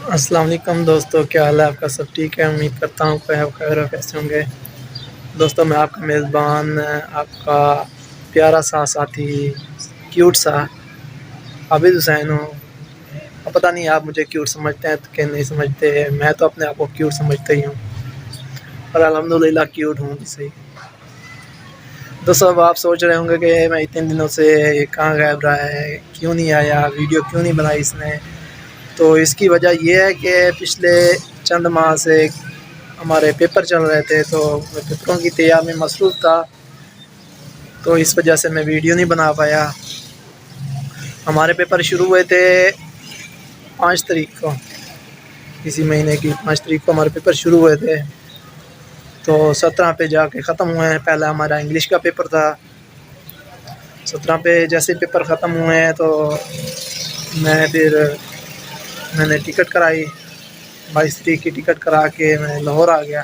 السلام علیکم دوستو، کیا حال ہے آپ کا؟ سب ٹھیک ہے؟ امید کرتا ہوں کہ آپ خیر و کیسے ہوں گے۔ دوستو میں آپ کا میزبان، آپ کا پیارا سا ساتھی، کیوٹ سا عابد حسین ہوں۔ اب پتہ نہیں آپ مجھے کیوٹ سمجھتے ہیں کہ نہیں سمجھتے، میں تو اپنے آپ کو کیوٹ سمجھتا ہی ہوں، اور الحمدللہ کیوٹ ہوں بھی صحیح۔ دوستو اب آپ سوچ رہے ہوں گے کہ میں اتنے دنوں سے کہاں غائب رہا ہے، کیوں نہیں آیا، ویڈیو کیوں نہیں بنائی اس نے؟ تو اس کی وجہ یہ ہے کہ پچھلے چند ماہ سے ہمارے پیپر چل رہے تھے، تو میں پیپروں کی تیاری میں مصروف تھا، تو اس وجہ سے میں ویڈیو نہیں بنا پایا۔ ہمارے پیپر شروع ہوئے تھے 5 تاریخ کو، اسی مہینے کی 5 تاریخ کو ہمارے پیپر شروع ہوئے تھے، تو 17 پہ جا کے ختم ہوئے ہیں۔ پہلا ہمارا انگلش کا پیپر تھا، 17 پہ جیسے پیپر ختم ہوئے ہیں تو میں نے ٹکٹ کرائی، 22 تاریخ کی ٹکٹ کرا کے میں لاہور آ گیا،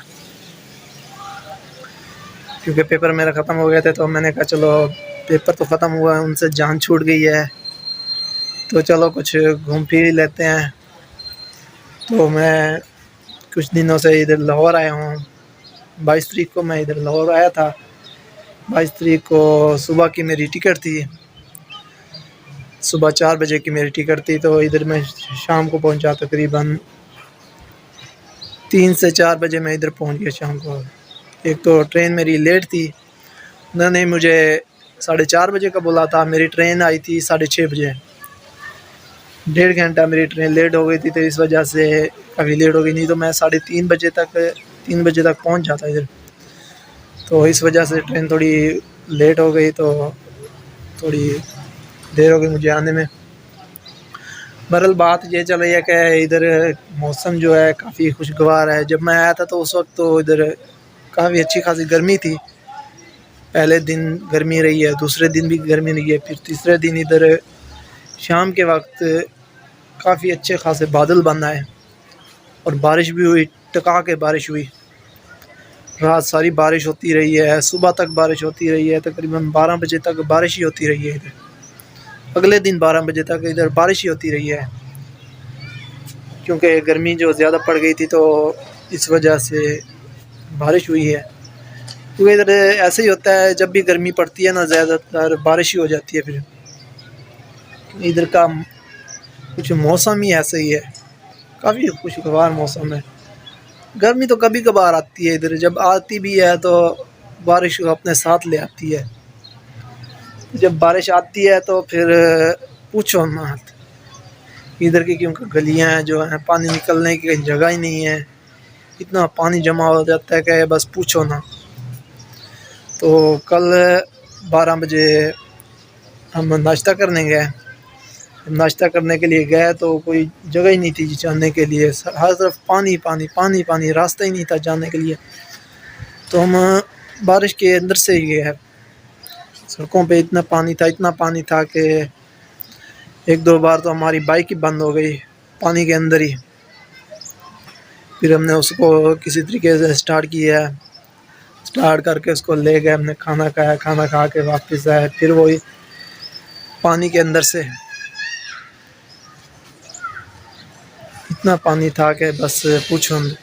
کیونکہ پیپر میرا ختم ہو گئے تھے۔ تو میں نے کہا چلو پیپر تو ختم ہوا ہے، ان سے جان چھوٹ گئی ہے، تو چلو کچھ گھوم پھر لیتے ہیں۔ تو میں کچھ دنوں سے ادھر لاہور آیا ہوں۔ 22 تاریخ کو میں ادھر لاہور آیا تھا، 22 تاریخ کو صبح کی میری ٹکٹ تھی، صبح 4 بجے کی میری ٹکٹ تھی، تو ادھر میں شام کو پہنچا، تقریباً 3 سے 4 بجے میں ادھر پہنچ گیا شام کو۔ ایک تو ٹرین میری لیٹ تھی، انہوں نے مجھے 4:30 بجے کا بولا تھا، میری ٹرین آئی تھی 6:30 بجے، 1.5 گھنٹہ میری ٹرین لیٹ ہو گئی تھی، تو اس وجہ سے کافی لیٹ ہو گئی، نہیں تو میں 3:30 بجے تک پہنچ جاتا ادھر۔ تو اس وجہ سے ٹرین تھوڑی لیٹ ہو گئی، تو تھوڑی دیر ہو گئی مجھے آنے میں۔ بہرحال بات یہ چل رہی ہے کہ ادھر موسم جو ہے کافی خوشگوار ہے۔ جب میں آیا تھا تو اس وقت تو ادھر کافی اچھی خاصی گرمی تھی، پہلے دن گرمی رہی ہے، دوسرے دن بھی گرمی رہی ہے، پھر تیسرے دن ادھر شام کے وقت کافی اچھے خاصے بادل بن آئے، اور بارش بھی ہوئی، ٹکا کے بارش ہوئی، رات ساری بارش ہوتی رہی ہے، صبح تک بارش ہوتی رہی ہے، تقریباً 12 بجے تک بارش ہی ہوتی رہی ہے ادھر، اگلے دن 12 بجے تک ادھر بارش ہی ہوتی رہی ہے، کیونکہ گرمی جو زیادہ پڑ گئی تھی تو اس وجہ سے بارش ہوئی ہے۔ کیونکہ ادھر ایسے ہی ہوتا ہے، جب بھی گرمی پڑتی ہے نا زیادہ تر بارش ہی ہو جاتی ہے، پھر ادھر کا کچھ موسم ہی ایسا ہی ہے، کافی خوشگوار موسم ہے۔ گرمی تو کبھی کبھار آتی ہے ادھر، جب آتی بھی ہے تو بارش کو اپنے ساتھ لے آتی ہے، جب بارش آتی ہے تو پھر پوچھو مت، ادھر کی کیونکہ گلیاں جو ہیں پانی نکلنے کی کہیں جگہ ہی نہیں ہے، اتنا پانی جمع ہو جاتا ہے کہ بس پوچھو نا۔ تو کل 12 بجے ہم ناشتہ کرنے گئے، ناشتہ کرنے کے لیے گئے تو کوئی جگہ ہی نہیں تھی جانے کے لیے، ہر طرف پانی پانی پانی پانی، راستہ ہی نہیں تھا جانے کے لیے، تو ہم بارش کے اندر سے ہی گئے، سڑکوں پہ اتنا پانی تھا کہ 1-2 بار تو ہماری بائک ہی بند ہو گئی پانی کے اندر ہی۔ پھر ہم نے اس کو کسی طریقے سے سٹارٹ کیا، سٹارٹ کر کے اس کو لے گئے، ہم نے کھانا کھایا، کھانا کھا کے واپس آئے، پھر وہی پانی کے اندر سے اتنا پانی تھا کہ بس پوچھو نہیں۔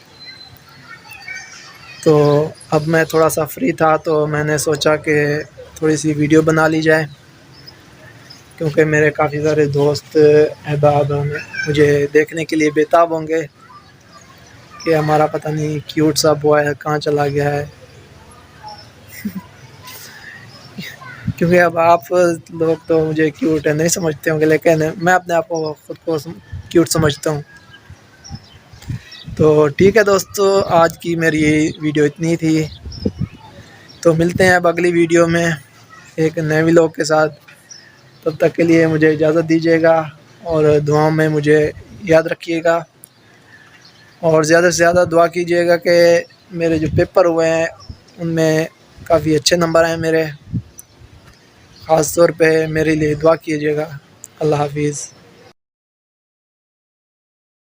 تو اب میں تھوڑا سا فری تھا تو میں نے سوچا کہ تھوڑی سی ویڈیو بنا لی جائے، کیونکہ میرے کافی سارے دوست احباب مجھے دیکھنے کے لیے بےتاب ہوں گے کہ ہمارا پتہ نہیں کیوٹ سا بوائے ہے کہاں چلا گیا ہے، کیونکہ اب آپ لوگ تو مجھے کیوٹ نہیں سمجھتے ہوں گے، لیکن میں اپنے آپ کو خود کو کیوٹ سمجھتا ہوں۔ تو ٹھیک ہے دوستو، آج کی میری ویڈیو اتنی تھی، تو ملتے ہیں اب اگلی ویڈیو میں ایک نئے ولاگ کے ساتھ، تب تک کے لیے مجھے اجازت دیجیے گا، اور دعاؤں میں مجھے یاد رکھیے گا، اور زیادہ سے زیادہ دعا کیجیے گا کہ میرے جو پیپر ہوئے ہیں ان میں کافی اچھے نمبر ہیں میرے، خاص طور پہ میرے لیے دعا کیجیے گا۔ اللہ حافظ۔